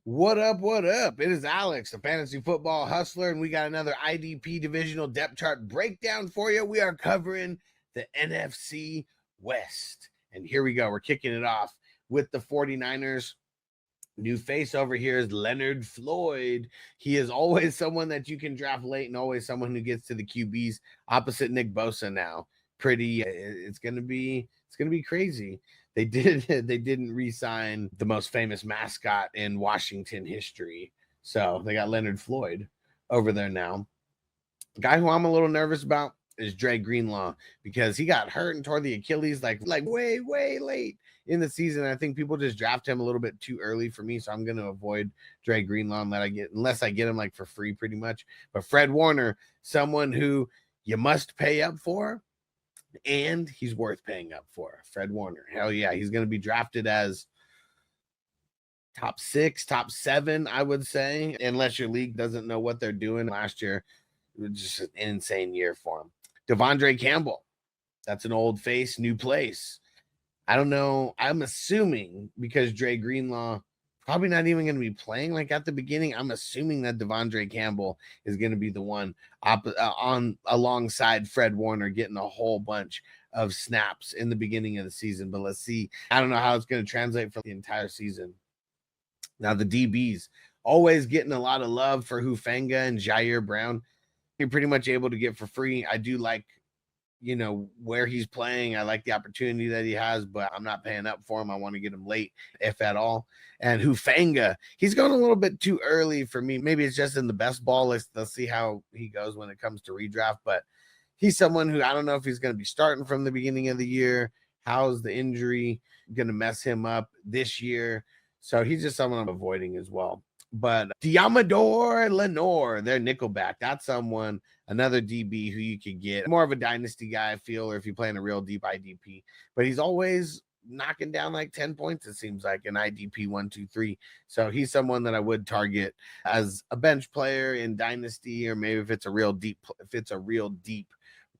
What up? What up? It is Alex, the fantasy football hustler, and we got another IDP divisional depth chart breakdown for you. We are covering the NFC West. And here we go. We're kicking it off with the 49ers. New face over here is Leonard Floyd. He is always someone that you can draft late and always someone who gets to the QBs opposite Nick Bosa now. It's gonna be crazy. They didn't re-sign the most famous mascot in Washington history. So they got Leonard Floyd over there now. The guy who I'm a little nervous about is Dre Greenlaw because he got hurt and tore the Achilles like way late in the season. I think people just draft him a little bit too early for me, so I'm going to avoid Dre Greenlaw unless I get him like for free pretty much. But Fred Warner, someone who you must pay up for, and he's worth paying up for. Fred Warner, hell yeah, he's going to be drafted as top 6, top 7, I would say, unless your league doesn't know what they're doing. Last year, it was just an insane year for him. Devondre Campbell, that's an old face, new place. I don't know. I'm assuming because Dre Greenlaw probably not even going to be playing like at the beginning. I'm assuming that Devondre Campbell is going to be the one on alongside Fred Warner getting a whole bunch of snaps in the beginning of the season. But let's see. I don't know how it's going to translate for the entire season. Now, the DBs always getting a lot of love for Hufanga and Jair Brown. You're pretty much able to get for free. I do like, where he's playing. I like the opportunity that he has, but I'm not paying up for him. I want to get him late, if at all. And Hufanga, he's going a little bit too early for me. Maybe it's just in the best ball list. Let's see how he goes when it comes to redraft. But he's someone who I don't know if he's going to be starting from the beginning of the year. How's the injury going to mess him up this year? So he's just someone I'm avoiding as well. But Diamador Lenore, their nickelback, that's another DB who you could get. More of a dynasty guy, I feel, or if you're playing a real deep IDP. But he's always knocking down like 10 points, it seems like, in IDP 1, 2, 3. So he's someone that I would target as a bench player in dynasty, or maybe if it's a real deep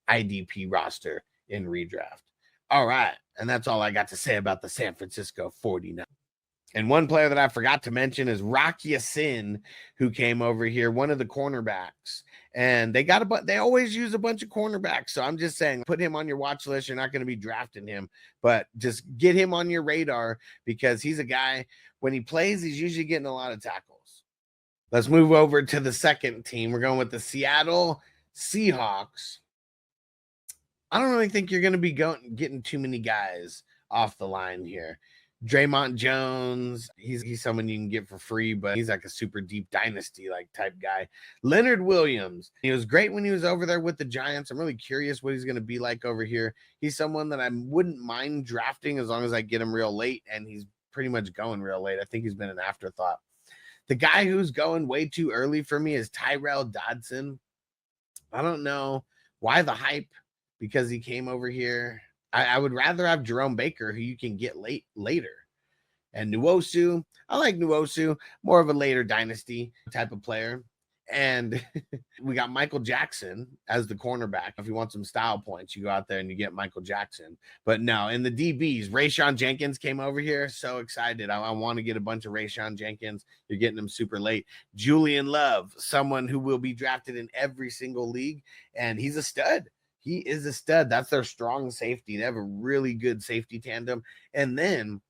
IDP roster in redraft. All right, and that's all I got to say about the San Francisco 49ers. And one player that I forgot to mention is Rock Ya-Sin, who came over here, one of the cornerbacks. And they always use a bunch of cornerbacks. So I'm just saying, put him on your watch list. You're not going to be drafting him, but just get him on your radar because he's a guy, when he plays, he's usually getting a lot of tackles. Let's move over to the second team. We're going with the Seattle Seahawks. I don't really think you're going to be getting too many guys off the line here. Draymond Jones, he's someone you can get for free, but he's like a super deep dynasty like type guy. Leonard Williams, he was great when he was over there with the Giants. I'm really curious what he's going to be like over here. He's someone that I wouldn't mind drafting as long as I get him real late, and he's pretty much going real late. I think he's been an afterthought. The guy who's going way too early for me is Tyrell Dodson. I don't know why the hype, because he came over here. I would rather have Jerome Baker, who you can get later. And Nwosu, I like Nwosu, more of a later dynasty type of player. And we got Michael Jackson as the cornerback. If you want some style points, you go out there and you get Michael Jackson. But no, in the DBs, Rayshon Jenkins came over here. So excited. I want to get a bunch of Rayshon Jenkins. You're getting them super late. Julian Love, someone who will be drafted in every single league. And he's a stud. He is a stud. That's their strong safety. They have a really good safety tandem. And then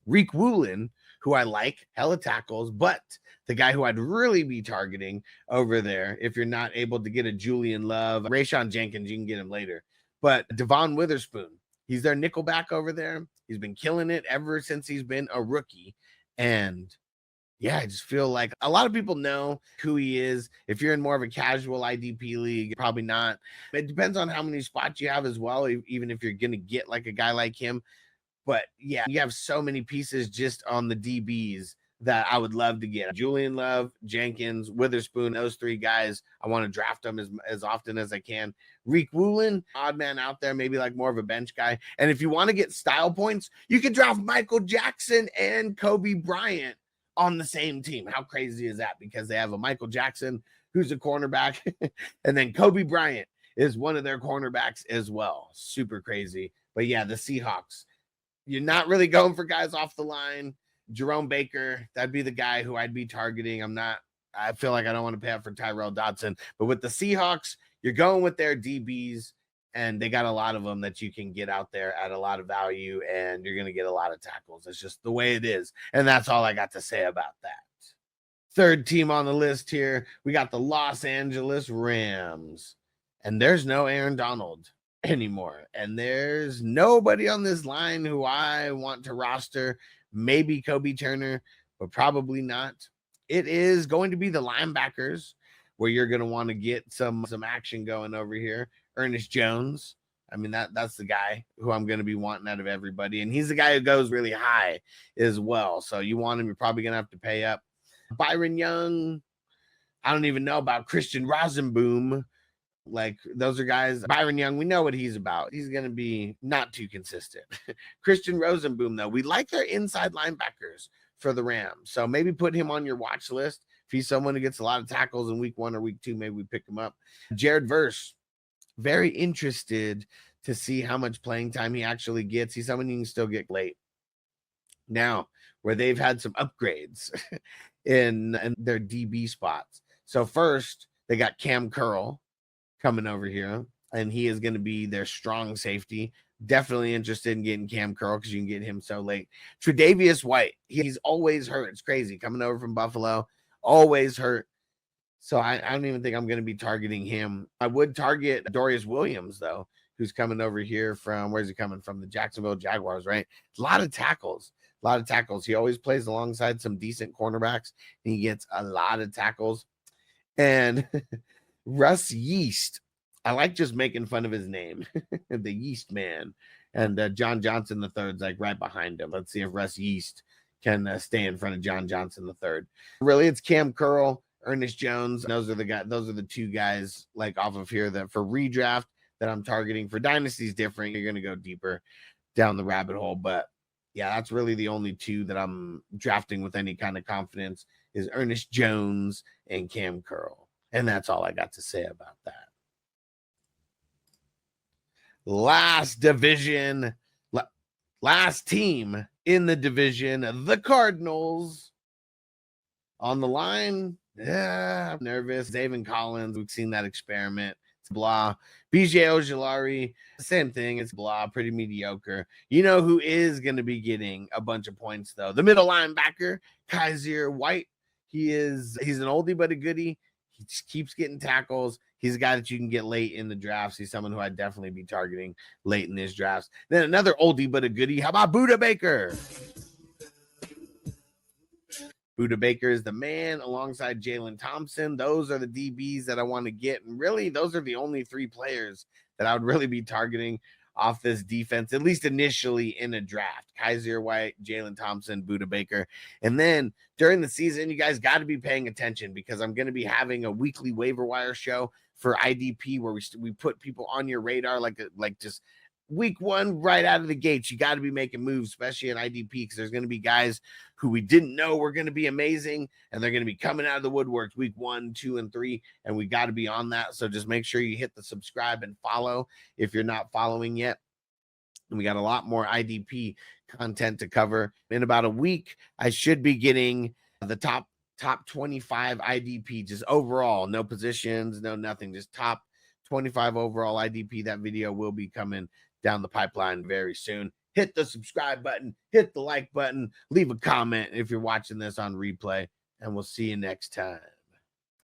Reek Woolen, who I like, hella tackles, but the guy who I'd really be targeting over there, if you're not able to get a Julian Love, Rayshon Jenkins, you can get him later. But Devon Witherspoon, he's their nickelback over there. He's been killing it ever since he's been a rookie. And yeah, I just feel like a lot of people know who he is. If you're in more of a casual IDP league, probably not. It depends on how many spots you have as well, even if you're going to get like a guy like him. But yeah, you have so many pieces just on the DBs that I would love to get. Julian Love, Jenkins, Witherspoon, those three guys, I want to draft them as often as I can. Reek Woolen, odd man out there, maybe like more of a bench guy. And if you want to get style points, you can draft Michael Jackson and Kobe Bryant on the same team. How crazy is that? Because they have a Michael Jackson who's a cornerback, and then Kobe Bryant is one of their cornerbacks as well. Super crazy. But yeah, the Seahawks, you're not really going for guys off the line. Jerome Baker, that'd be the guy who I'd be targeting. I feel like I don't want to pay up for Tyrell Dodson, but with the Seahawks, you're going with their DBs, and they got a lot of them that you can get out there at a lot of value, and you're going to get a lot of tackles. It's just the way it is. And that's all I got to say about that. Third team on the list here, we got the Los Angeles Rams. And there's no Aaron Donald anymore. And there's nobody on this line who I want to roster. Maybe Kobe Turner, but probably not. It is going to be the linebackers where you're going to want to get some action going over here. Ernest Jones. I mean, that's the guy who I'm going to be wanting out of everybody. And he's the guy who goes really high as well. So you want him, you're probably going to have to pay up. Byron Young. I don't even know about Christian Rosenboom. Like, those are guys. Byron Young, we know what he's about. He's going to be not too consistent. Christian Rosenboom, though, we like their inside linebackers for the Rams. So maybe put him on your watch list. If he's someone who gets a lot of tackles in week 1 or week 2, maybe we pick him up. Jared Verse, very interested to see how much playing time he actually gets. He's someone you can still get late. Now, where they've had some upgrades in their DB spots. So first, they got Cam Curl coming over here, and he is going to be their strong safety. Definitely interested in getting Cam Curl because you can get him so late. Tre'Davious White, he's always hurt. It's crazy. Coming over from Buffalo, always hurt. So I don't even think I'm going to be targeting him. I would target Dorius Williams, though, who's coming over here from, where's he coming from? The Jacksonville Jaguars, right? A lot of tackles. He always plays alongside some decent cornerbacks, and he gets a lot of tackles. And Russ Yeast, I like just making fun of his name, the Yeast Man. And John Johnson III is like right behind him. Let's see if Russ Yeast can stay in front of John Johnson III. Really, it's Cam Curl, Ernest Jones. Those are the two guys like off of here that for redraft that I'm targeting. For Dynasty is different. You're going to go deeper down the rabbit hole. But yeah, that's really the only two that I'm drafting with any kind of confidence is Ernest Jones and Cam Curl. And that's all I got to say about that. Last division, last team in the division, the Cardinals. On the line, yeah, I'm nervous. David Collins, we've seen that experiment. It's blah. BJ Ojulari, same thing. It's blah, pretty mediocre. You know who is going to be getting a bunch of points, though? The middle linebacker, Kaiser White. He's an oldie but a goodie. He just keeps getting tackles. He's a guy that you can get late in the drafts. He's someone who I'd definitely be targeting late in his drafts. Then another oldie but a goodie. How about Buda Baker? Buda Baker is the man alongside Jalen Thompson. Those are the DBs that I want to get. And really, those are the only 3 players that I would really be targeting off this defense, at least initially in a draft. Kaiser White, Jalen Thompson, Buda Baker. And then during the season, you guys got to be paying attention because I'm going to be having a weekly waiver wire show for IDP where we put people on your radar like just week 1 right out of the gates. You got to be making moves, especially in IDP, because there's going to be guys who we didn't know were going to be amazing, and they're going to be coming out of the woodworks week 1, 2, and 3, and we got to be on that. So just make sure you hit the subscribe and follow if you're not following yet. And we got a lot more IDP content to cover. In about a week, I should be getting the top 25 IDP, just overall, no positions, no nothing, just top 25 overall IDP. That video will be coming down the pipeline very soon. Hit the subscribe button, hit the like button, leave a comment if you're watching this on replay, and we'll see you next time.